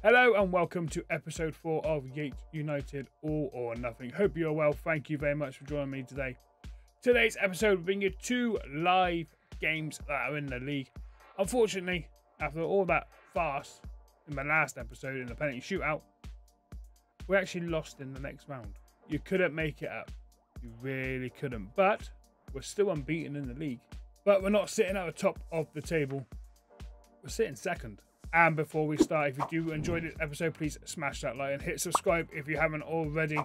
Hello and welcome to episode 4 of Yate United All or Nothing. Hope you're well. Thank you very much for joining me today. Today's episode will bring you 2 live games that are in the league. Unfortunately, after all that farce in the last episode in the penalty shootout, we actually lost in the next round. You couldn't make it up. You really couldn't. But we're still unbeaten in the league. But we're not sitting at the top of the table. We're sitting second. And before we start, if you do enjoy this episode, please smash that like and hit subscribe if you haven't already.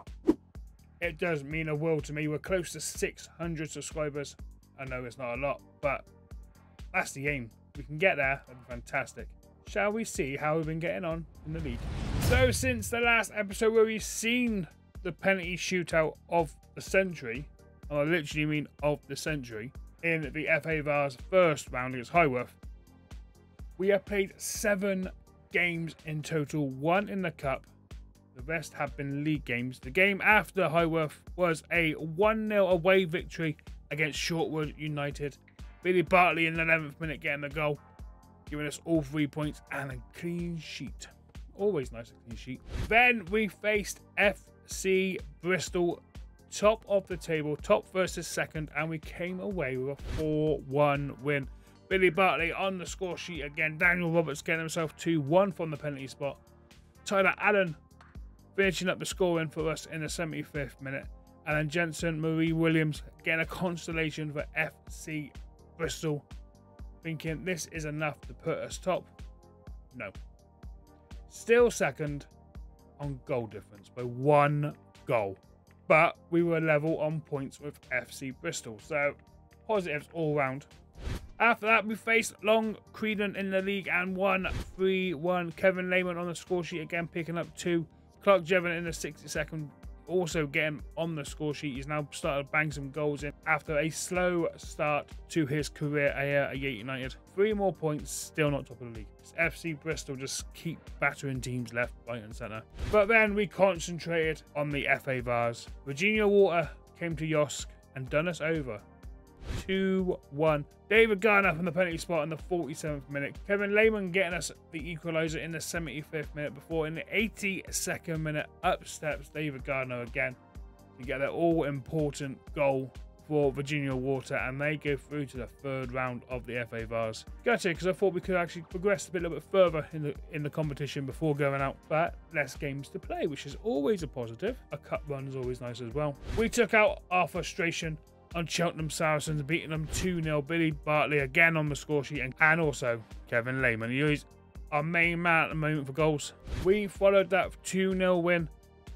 It does mean a world to me. We're close to 600 subscribers. I know it's not a lot, but that's the aim. We can get there. That'd be fantastic. Shall we see how we've been getting on in the league? So since the last episode where we've seen the penalty shootout of the century, and I literally mean of the century, in the FA Vars first round against Highworth, we have played 7 games in total, 1 in the cup. The rest have been league games. The game after Highworth was a 1-0 away victory against Shortwood United. Billy Bartley in the 11th minute getting the goal, giving us all 3 points and a clean sheet. Always nice, a clean sheet. Then we faced FC Bristol, top of the table, top versus second, and we came away with a 4-1 win. Billy Bartley on the score sheet again. Daniel Roberts getting himself 2-1 from the penalty spot. Tyler Allen finishing up the scoring for us in the 75th minute. And then Jensen Marie Williams getting a consolation for FC Bristol. Thinking this is enough to put us top. No. Still second on goal difference by 1 goal. But we were level on points with FC Bristol. So positives all round. After that, we faced Long Creedon in the league and won 3-1. Kevin Lehman on the score sheet again, picking up 2. Clark Jevon in the 62nd, also getting on the score sheet. He's now started to bang some goals in after a slow start to his career here at Yate United. 3 more points, still not top of the league. FC Bristol just keep battering teams left, right and centre. But then we concentrated on the FA Vars. Virginia Water came to Yosk and done us over. 2-1. David Garner from the penalty spot in the 47th minute. Kevin Lehman getting us the equaliser in the 75th minute before in the 82nd minute up steps David Garner again to get that all-important goal for Virginia Water, and they go through to the 3rd round of the FA Vars. Gotcha, because I thought we could actually progress a little bit further in the competition before going out, but less games to play, which is always a positive. A cup run is always nice as well. We took out our frustration on Cheltenham Saracens, beating them 2-0. Billy Bartley again on the score sheet, and also Kevin Lehman. He's our main man at the moment for goals. We followed that 2-0 win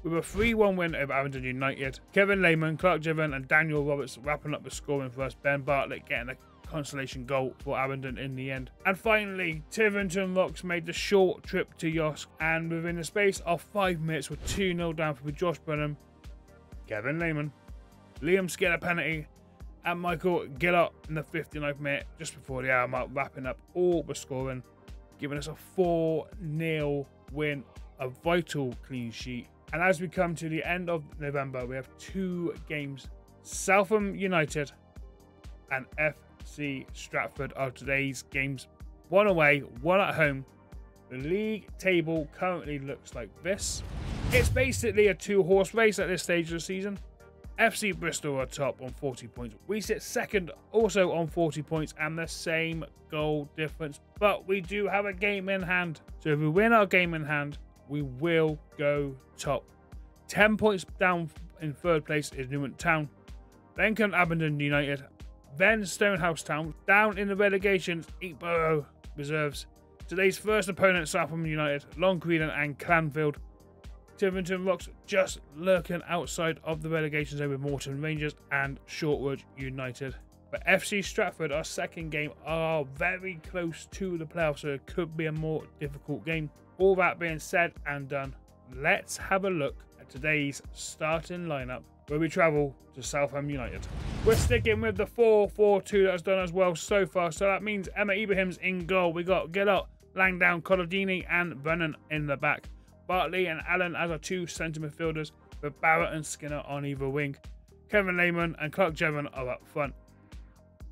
with a 3-1 win over Aberdeen United. Kevin Lehman, Clark Jevon and Daniel Roberts wrapping up the scoring for us. Ben Bartlett getting a consolation goal for Aberdeen in the end. And finally, Tiverton Rocks made the short trip to Yosk, and within the space of 5 minutes, we're 2-0 down for Josh Brenham, Kevin Lehman, Liam Skinner penalty, and Michael Gillott in the 59th minute, just before the hour mark, wrapping up all the scoring, giving us a 4-0 win, a vital clean sheet. And as we come to the end of November, we have 2 games. Southam United and FC Stratford are today's games. 1 away, 1 at home. The league table currently looks like this. It's basically a 2-horse race at this stage of the season. FC Bristol are top on 40 points. We sit second also on 40 points and the same goal difference. But we do have a game in hand. So if we win our game in hand, we will go top. 10 points down in 3rd place is Newman Town. Then come Aberdeen United. Then Stonehouse Town. Down in the relegations, Eatborough Reserves. Today's first opponent, Southam United, Long Creedon and Clanfield. Tiverton Rocks just lurking outside of the relegation zone with Morton Rangers and Shortwood United. But FC Stratford, our second game, are very close to the playoffs, so it could be a more difficult game. All that being said and done, let's have a look at today's starting lineup where we travel to Southam United. We're sticking with the 4-4-2 that's done as well so far, so that means Emma Ibrahim's in goal. We got Gillott, Langdown, Collodini and Brennan in the back. Bartley and Allen as our 2 centre midfielders, with Barrett and Skinner on either wing. Kevin Lehman and Clark Jevon are up front.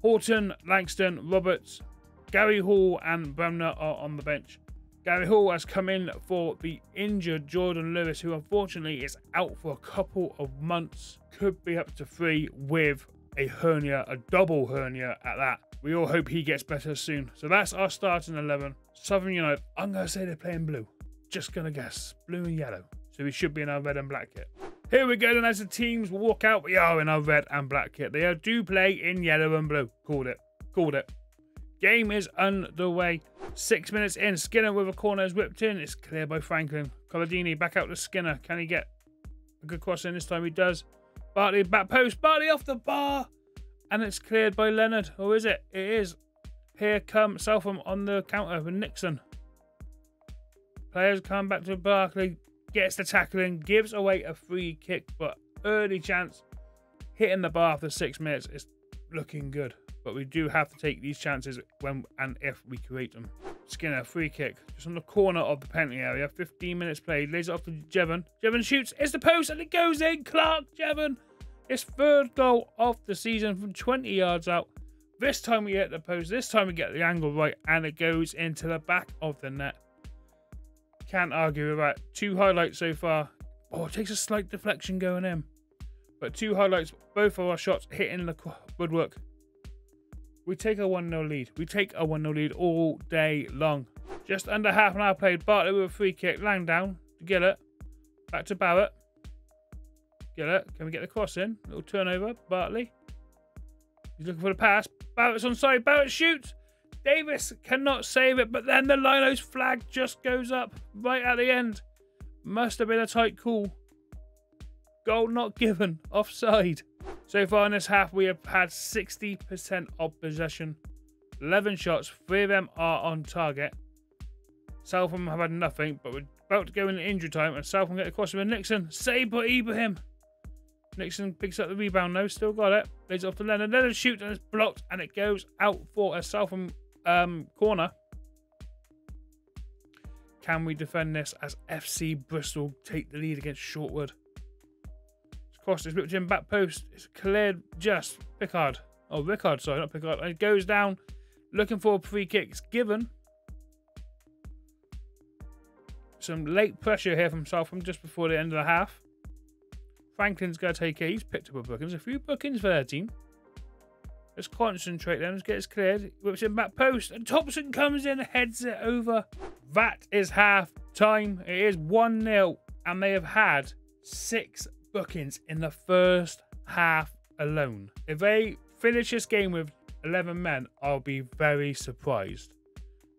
Horton, Langston, Roberts, Gary Hall and Bremner are on the bench. Gary Hall has come in for the injured Jordan Lewis, who unfortunately is out for a couple of months. Could be up to 3 with a hernia, a double hernia at that. We all hope he gets better soon. So that's our starting 11. Southern United, I'm going to say they're playing blue. Just going to guess. Blue and yellow. So we should be in our red and black kit. Here we go then as the teams walk out. We are in our red and black kit. They do play in yellow and blue. Called it. Called it. Game is underway. 6 minutes in. Skinner with a corner is whipped in. It's cleared by Franklin. Colladini back out to Skinner. Can he get a good cross in? This time he does. Bartley back post. Bartley off the bar. And it's cleared by Leonard. Or is it? It is. Here comes Southam on the counter with Nixon. Players come back to Barkley. Gets the tackling. Gives away a free kick. But early chance. Hitting the bar after 6 minutes is looking good. But we do have to take these chances when and if we create them. Skinner, free kick. Just on the corner of the penalty area. 15 minutes played. Lays it off to Jevon. Jevon shoots. It's the post and it goes in. Clark Jevon. His 3rd goal of the season from 20 yards out. This time we hit the post. This time we get the angle right. And it goes into the back of the net. Can't argue with that. 2 highlights so far. Oh, it takes a slight deflection going in. But 2 highlights. Both of our shots hitting the woodwork. We take a 1-0 lead. We take a 1-0 lead all day long. Just under half an hour played. Bartlett with a free kick. Langdown to Gillett. Back to Barrett. Gillett. Can we get the cross in? Little turnover. Bartley. He's looking for the pass. Barrett's onside. Barrett shoots. Davis cannot save it. But then the Linos flag just goes up right at the end. Must have been a tight call. Goal not given. Offside. So far in this half, we have had 60% of possession. 11 shots, 3 of them are on target. Southam have had nothing, but we're about to go into injury time, and Southam get across with Nixon. Save by Ibrahim. Nixon picks up the rebound though, still got it. Lays it off to Leonard. Leonard shoots and it's blocked, and it goes out for a Southam corner. Can we defend this as FC Bristol take the lead against Shortwood? Cross is whipped in back post. It's cleared just. Pickard. Oh, Rickard, sorry, not Pickard. And it goes down. Looking for a free kick. It's given. Some late pressure here from Southam just before the end of the half. Franklin's going to take it. He's picked up a booking. There's a few bookings for their team. Let's concentrate then. Let's get this cleared. Whips in back post. And Thompson comes in and heads it over. That is half time. It is 1-0. And they have had 6 bookings in the first half alone. If they finish this game with 11 men, I'll be very surprised.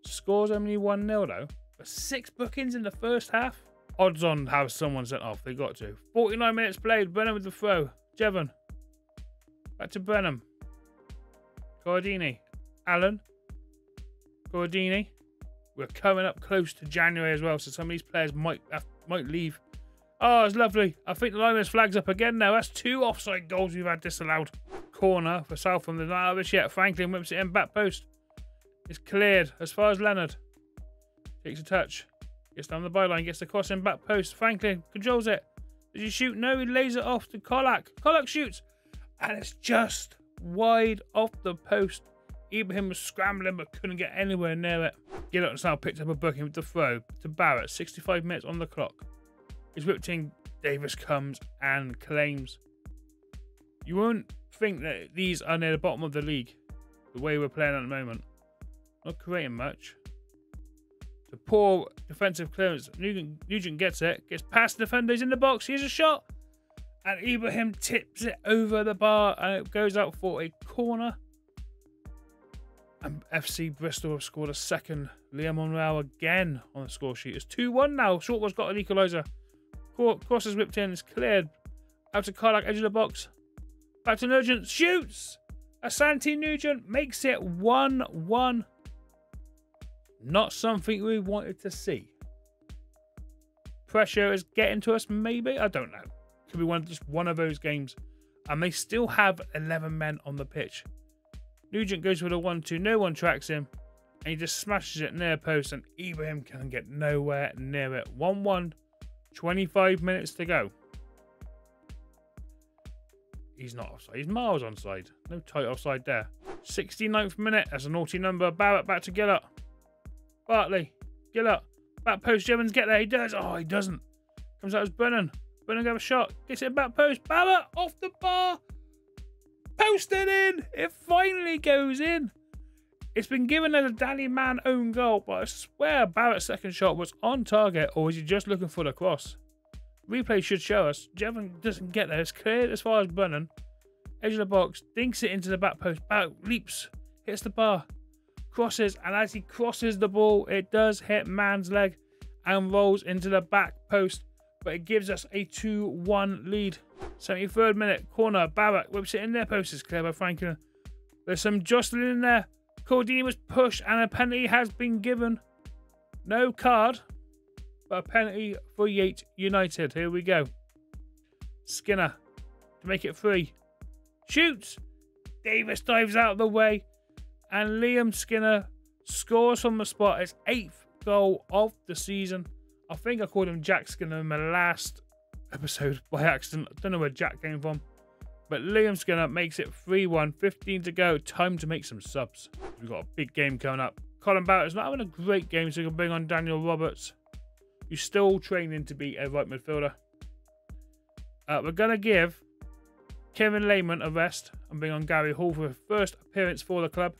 Scores only 1-0 though, but 6 bookings in the first half. Odds on how someone sent off. They got to. 49 minutes played. Brenham with the throw. Jevon. Back to Brenham. Gordini. Allen. Gordini. We're coming up close to January as well, so some of these players might leave. Oh, it's lovely. I think the lineman's flag's up again now. That's 2 offside goals we've had disallowed. Corner for Southam. They're not out of this yet. Franklin whips it in back post. It's cleared as far as Leonard. Takes a touch. Gets down the byline. Gets the cross in back post. Franklin controls it. Does he shoot? No, he lays it off to Kolak. Kolak shoots. And it's just wide off the post. Ibrahim was scrambling but couldn't get anywhere near it. Gillett now picked up a booking with the throw to Barrett. 65 minutes on the clock. He's whipped in. Davis comes and claims. You won't think that these are near the bottom of the league, the way we're playing at the moment. Not creating much. The poor defensive clearance. Nugent gets it. Gets past the defenders in the box. Here's a shot. And Ibrahim tips it over the bar and it goes out for a corner. And FC Bristol have scored a second. Liam Monreal again on the score sheet. It's 2-1 now. Shortwood's got an equaliser. Cross is whipped in. It's cleared. Out to Carlack, edge of the box. Back to Nugent. Shoots! Asante Nugent makes it 1-1. Not something we wanted to see. Pressure is getting to us, maybe? I don't know. Could be just one of those games. And they still have 11 men on the pitch. Nugent goes with a 1-2. No one tracks him. And he just smashes it near post. And Ibrahim can get nowhere near it. 1-1. 25 minutes to go. He's not offside. He's miles onside. No tight offside there. 69th minute. That's a naughty number. Barrett back to Gillett. Bartley. Gillett. Back post, Jevons get there. He does. Oh, he doesn't. Comes out as Brennan. Brennan got a shot. Gets it back post. Barrett off the bar. Posted in. It finally goes in. It's been given as a Danny Man own goal, but I swear Barrett's second shot was on target, or was he just looking for the cross? Replay should show us. Jevon doesn't get there. It's cleared as far as Brennan. Edge of the box. Dinks it into the back post. Barrett leaps. Hits the bar. Crosses. And as he crosses the ball, it does hit Man's leg and rolls into the back post. But it gives us a 2-1 lead. 73rd minute. Corner. Barrett whips it in there. Post is clear by Franklin. There's some jostling in there. Cordini was pushed and a penalty has been given. No card, but a penalty for Yate United. Here we go. Skinner to make it 3. Shoots. Davis dives out of the way. And Liam Skinner scores from the spot. His 8th goal of the season. I think I called him Jack Skinner in my last episode by accident. I don't know where Jack came from. But Liam Skinner makes it 3-1. 15 to go. Time to make some subs. We've got a big game coming up. Colin Barrett's not having a great game, so we can bring on Daniel Roberts, who's still training to be a right midfielder. We're going to give Kevin Lehman a rest and bring on Gary Hall for his first appearance for the club.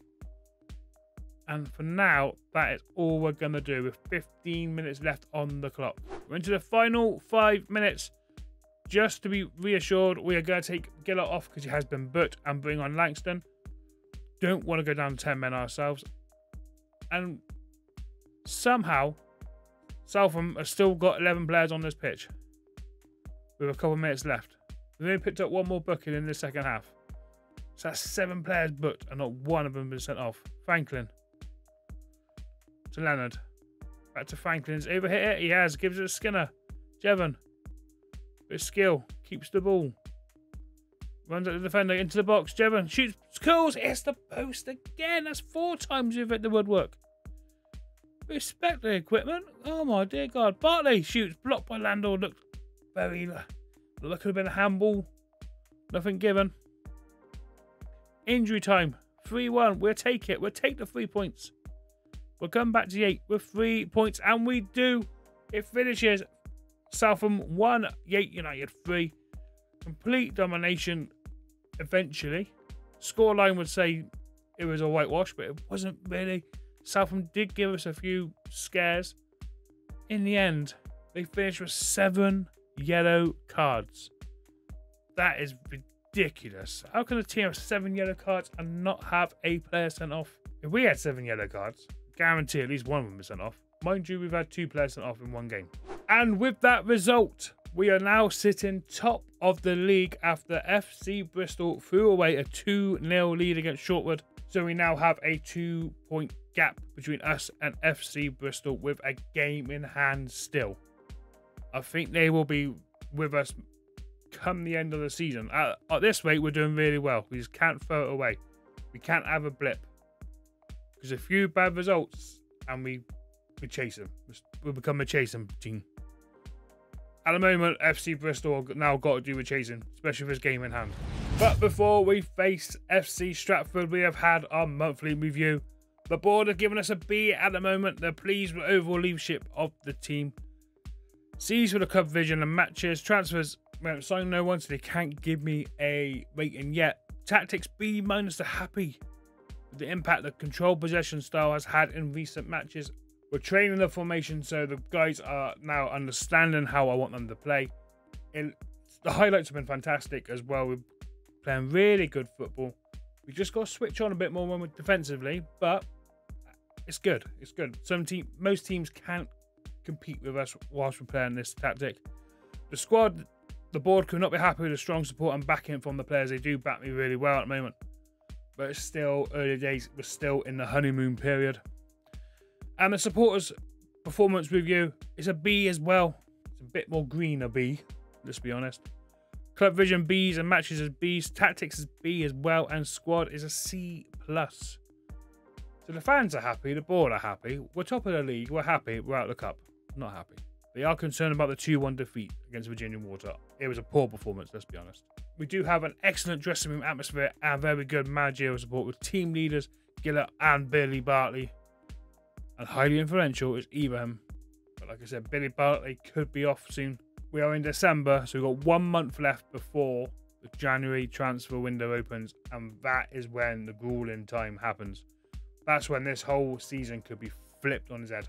And for now, that is all we're going to do with 15 minutes left on the clock. We're into the final 5 minutes. Just to be reassured, we are going to take Gillett off because he has been booked and bring on Langston. Don't want to go down to 10 men ourselves. And somehow, Southam has still got 11 players on this pitch with a couple of minutes left. We've only picked up one more booking in the second half. So that's 7 players booked and not one of them been sent off. Franklin to Leonard. Back to Franklin's overhit it. He has. Gives it to Skinner. Jevon. With skill, keeps the ball. Runs at the defender into the box. Jevon shoots, scores, hits the post again. That's 4 times you've hit the woodwork. Respect the equipment. Oh my dear God. Bartley shoots, blocked by Landor. Looked very. Looked like could have been a handball. Nothing given. Injury time. 3-1. We'll take it. We'll take the 3 points. We'll come back to 8 with 3 points, and we do. It finishes. Southam 1, Yate United 3. Complete domination eventually. Scoreline would say it was a whitewash, but it wasn't really. Southam did give us a few scares. In the end, they finished with 7 yellow cards. That is ridiculous. How can a team have 7 yellow cards and not have a player sent off? If we had 7 yellow cards, guarantee at least one of them is sent off. Mind you, we've had 2 players sent off in 1 game. And with that result, we are now sitting top of the league after FC Bristol threw away a 2-0 lead against Shortwood. So we now have a 2-point gap between us and FC Bristol with a game in hand still. I think they will be with us come the end of the season. At this rate, we're doing really well. We just can't throw it away. We can't have a blip. Because a few bad results and we chase them. We'll become a chasing team. At the moment, FC Bristol have now got to do with chasing, especially with this game in hand. But before we face FC Stratford, we have had our monthly review. The board have given us a B at the moment. They're pleased with the overall leadership of the team. C's for the club vision and matches. Transfers, we haven't signed no one, so they can't give me a rating yet. Tactics B minus, they're happy with the impact the control possession style has had in recent matches. We're training the formation, so the guys are now understanding how I want them to play. The highlights have been fantastic as well. We're playing really good football. We just got to switch on a bit more when we're defensively, but it's good. It's good. Most teams can't compete with us whilst we're playing this tactic. The squad, the board could not be happy with the strong support and backing from the players. They do back me really well at the moment, but it's still early days. We're still in the honeymoon period. And the supporters' performance review is a B as well. It's a bit more green, a B, let's be honest. Club vision Bs and matches is Bs. Tactics is B as well. And squad is a C+. So the fans are happy. The board are happy. We're top of the league. We're happy. We're out of the cup. Not happy. They are concerned about the 2-1 defeat against Virginia Water. It was a poor performance, let's be honest. We do have an excellent dressing room atmosphere and very good managerial support with team leaders Gillett and Billy Bartley. And highly influential is Ibrahim. But But like I said, Billy Bartley could be off soon. We are in December, so we've got 1 month left before the January transfer window opens, and that is when the grueling time happens. That's when this whole season could be flipped on its head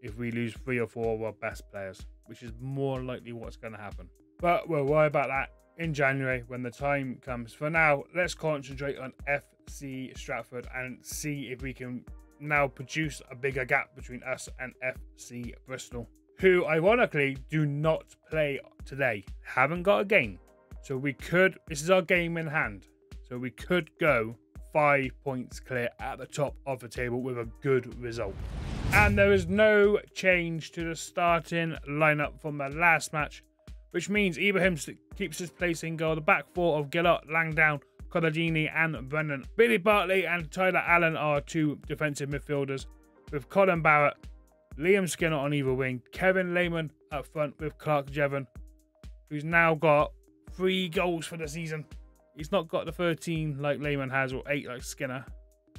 if we lose 3 or 4 of our best players, which is more likely what's going to happen. But we'll worry about that in January when the time comes. For now, let's concentrate on FC Stratford and see if we can now produce a bigger gap between us and FC Bristol, who ironically do not play today, haven't got a game. So we could, this is our game in hand, so we could go 5 points clear at the top of the table with a good result. And there is no change to the starting lineup from the last match, which means Ibrahim keeps his place in goal. The back four of Gillott, Langdown, Codadini and Brennan. Billy Bartley and Tyler Allen are 2 defensive midfielders, with Colin Barrett, Liam Skinner on either wing, Kevin Lehman up front with Clark Jevon, who's now got 3 goals for the season. He's not got the 13 like Lehman has, or 8 like Skinner,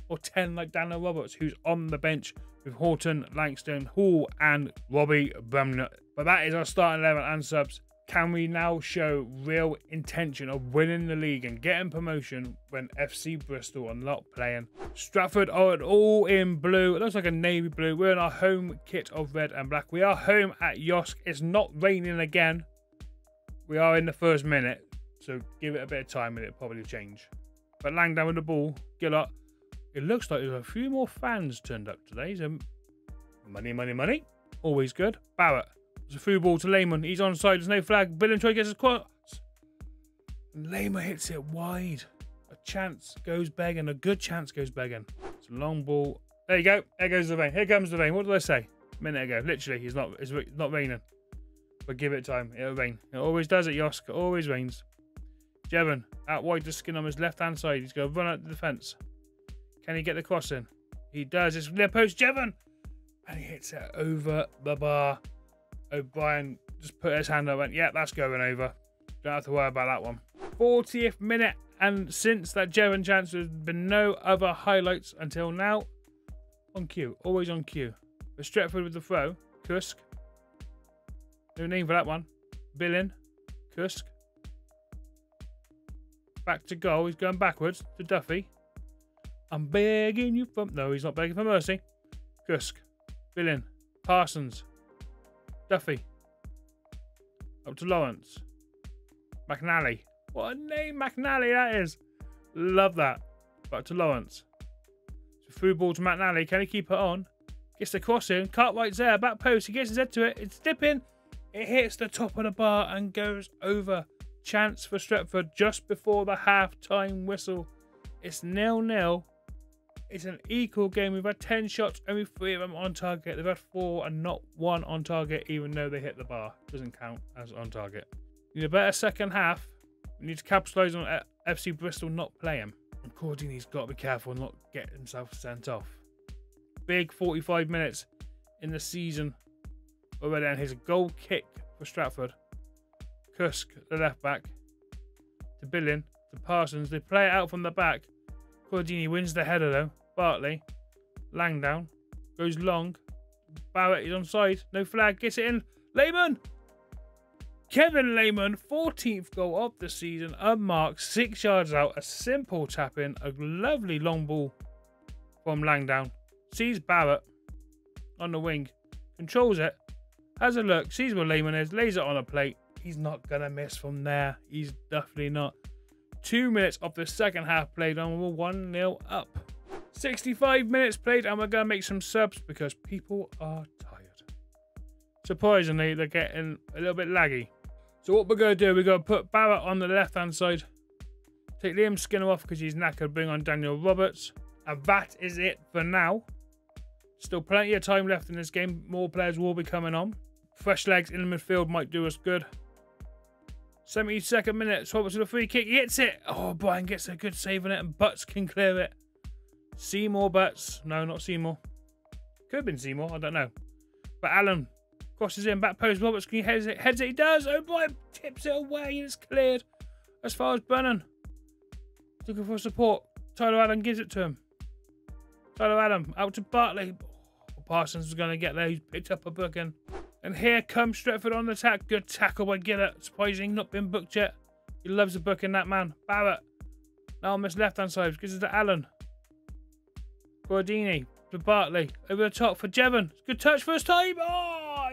or 10 like Daniel Roberts, who's on the bench with Horton, Langston, Hall and Robbie Bremner. But that is our starting 11 and subs. Can we now show real intention of winning the league and getting promotion when FC Bristol are not playing? Stratford are all in blue. It looks like a navy blue. We're in our home kit of red and black. We are home at Yosk. It's not raining again. We are in the first minute, so give it a bit of time and it'll probably change. But Langdown with the ball. Gillott. It looks like there's a few more fans turned up today. So money, money, money. Always good. Barrett. There's a through ball to Lehman. He's onside. There's no flag. Billen tries to get his cross. And Lehman hits it wide. A chance goes begging. A good chance goes begging. It's a long ball. There you go. There goes the rain. Here comes the rain. What did I say a minute ago? Literally, it's not raining. But give it time. It'll rain. It always does at Yosk. It always rains. Jevon out wide to Skin on his left-hand side. He's going to run out the defence. Can he get the cross in? He does. It's near post. Jevon! And he hits it over the bar. O'Brien just put his hand up and went, yeah, that's going over. Don't have to worry about that one. 40th minute. And since that Jevon chance, there's been no other highlights until now. On cue. Always on cue. For Stretford with the throw. Kusk. No name for that one. Billen. Kusk. Back to goal. He's going backwards to Duffy. I'm begging you for... No, he's not begging for mercy. Kusk. Billen. Parsons. Duffy. Up to Lawrence. McNally. What a name McNally that is. Love that. Back to Lawrence. So through ball to McNally. Can he keep it on? Gets the cross in. Cartwright's there. Back post. He gets his head to it. It's dipping. It hits the top of the bar and goes over. Chance for Stretford just before the half-time whistle. It's 0-0. It's an equal game. We've had 10 shots, only 3 of them on target. They've had 4 and not 1 on target, even though they hit the bar. Doesn't count as on target. We need a better second half. We need to capitalise on FC Bristol not playing. And Cordini's got to be careful and not get himself sent off. Big 45 minutes in the season already, and here's a goal kick for Stratford. Kusk, the left back, to Billen, to Parsons. They play it out from the back. Cordini wins the header though. Bartley, Langdown, goes long. Barrett is onside. No flag. Gets it in. Lehman! Kevin Lehman, 14th goal of the season. Unmarked. 6 yards out. A simple tap in. A lovely long ball from Langdown. Sees Barrett on the wing. Controls it. Has a look. Sees where Lehman is. Lays it on a plate. He's not going to miss from there. He's definitely not. 2 minutes of the second half played on. We're 1-0 up. 65 minutes played, and we're going to make some subs because people are tired. Surprisingly, they're getting a little bit laggy. So what we're going to do, we're going to put Barrett on the left-hand side. Take Liam Skinner off because he's knackered. Bring on Daniel Roberts. And that is it for now. Still plenty of time left in this game. More players will be coming on. Fresh legs in the midfield might do us good. 72nd minute. Roberts with a free kick. He hits it. Oh, Brian gets a good save on it, and Butts can clear it. Seymour Butts. No, not Seymour. Could have been Seymour. I don't know. But Allen crosses in. Back post. Roberts can heads it. Heads it. He does. Oh, Brian tips it away. It's cleared. As far as Brennan. Looking for support. Tyler Allen gives it to him. Tyler Allen out to Bartley. Oh, Parsons was going to get there. He's picked up a booking. And here comes Stretford on the attack. Good tackle by Gillett. Surprising, not been booked yet. He loves a booking, that man. Barrett. Now on this left-hand side. Gives it to Allen. Gordini. To Bartley. Over the top for Jevon. Good touch first time. Oh,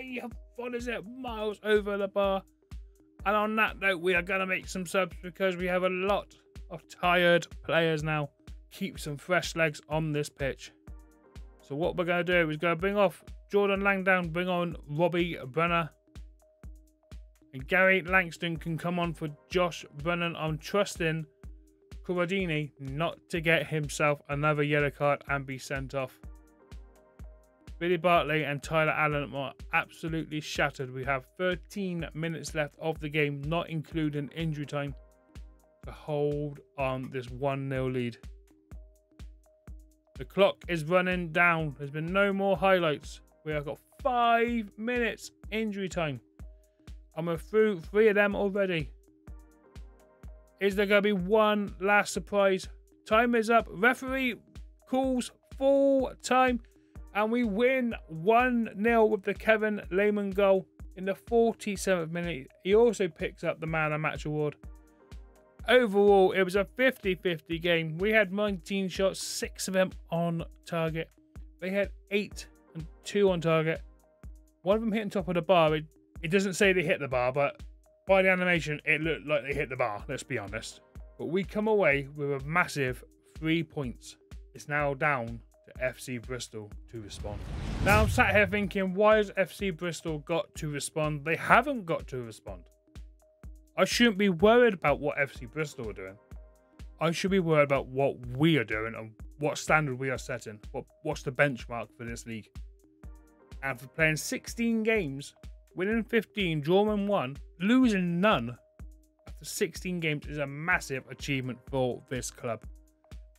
what is it? Miles over the bar. And on that note, we are going to make some subs because we have a lot of tired players now. Keep some fresh legs on this pitch. So what we're going to do is going to bring off Jordan Langdown, bring on Robbie Brenner. And Gary Langston can come on for Josh Brennan. I'm trusting Corradini not to get himself another yellow card and be sent off. Billy Bartley and Tyler Allen are absolutely shattered. We have 13 minutes left of the game, not including injury time, to hold on this 1-0 lead. The clock is running down. There's been no more highlights. We have got 5 minutes injury time. And we're through 3 of them already. Is there going to be one last surprise? Time is up. Referee calls full time. And we win 1-0 with the Kevin Lehman goal in the 47th minute. He also picks up the Man of Match award. Overall, it was a 50-50 game. We had 19 shots, 6 of them on target. They had 8 and 2 on target. One of them hitting top of the bar. It doesn't say they hit the bar, but by the animation, it looked like they hit the bar, let's be honest. But we come away with a massive 3 points. It's now down to FC Bristol to respond. Now I'm sat here thinking, why has FC Bristol got to respond? They haven't got to respond. I shouldn't be worried about what FC Bristol are doing. I should be worried about what we are doing and what standard we are setting. What's the benchmark for this league? And for playing 16 games, winning 15, drawing 1, losing none after 16 games is a massive achievement for this club.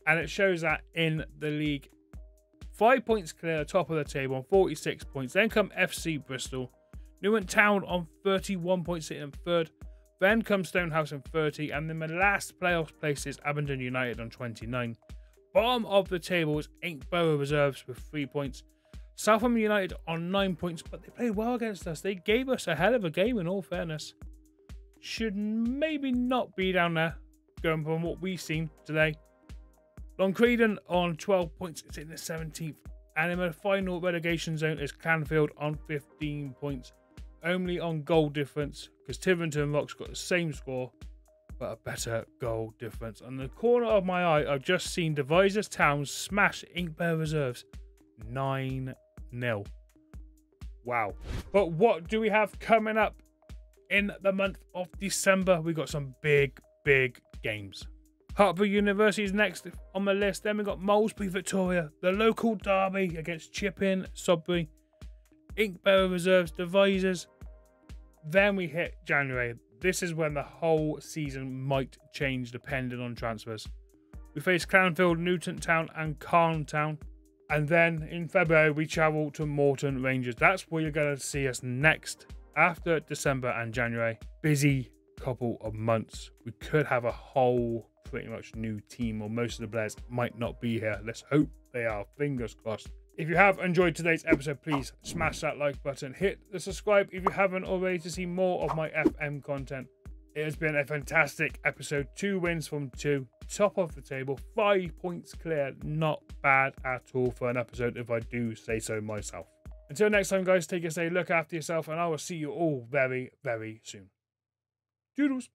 And it shows that in the league. 5 points clear, top of the table on 46 points. Then come FC Bristol. Newent Town on 31 points, sitting in 3rd. Then comes Stonehouse on 30. And then the last playoff place is Abingdon United on 29. Bottom of the table is Inkborough Reserves with 3 points. Southam United on 9 points. But they played well against us. They gave us a hell of a game in all fairness. Should maybe not be down there, going from what we've seen today. Long Creedon on 12 points, it's in the 17th. And in the final relegation zone is Canfield on 15 points. Only on goal difference, because Tiverton Rocks got the same score, but a better goal difference. On the corner of my eye, I've just seen Devizes Town smash Inkborough Reserves 9-0. Wow. But what do we have coming up in the month of December? We got some big games. Hertford University is next on the list. Then we got Molesbury Victoria, the local derby against Chipping Sudbury, Inkborough Reserves, Devizes. Then we hit January. This is when the whole season might change depending on transfers. We face Clanfield, Newton Town and Calne Town. And then in February we travel to Morton Rangers. That's where you're going to see us next after December and January. Busy couple of months. We could have a whole pretty much new team, or most of the players might not be here. Let's hope they are, fingers crossed. If you have enjoyed today's episode, please smash that like button, hit the subscribe if you haven't already to see more of my FM content. It has been a fantastic episode. 2 wins from 2, top of the table, 5 points clear. Not bad at all for an episode, if I do say so myself. Until next time, guys, take a stay, look after yourself, and I will see you all very soon. Doodles.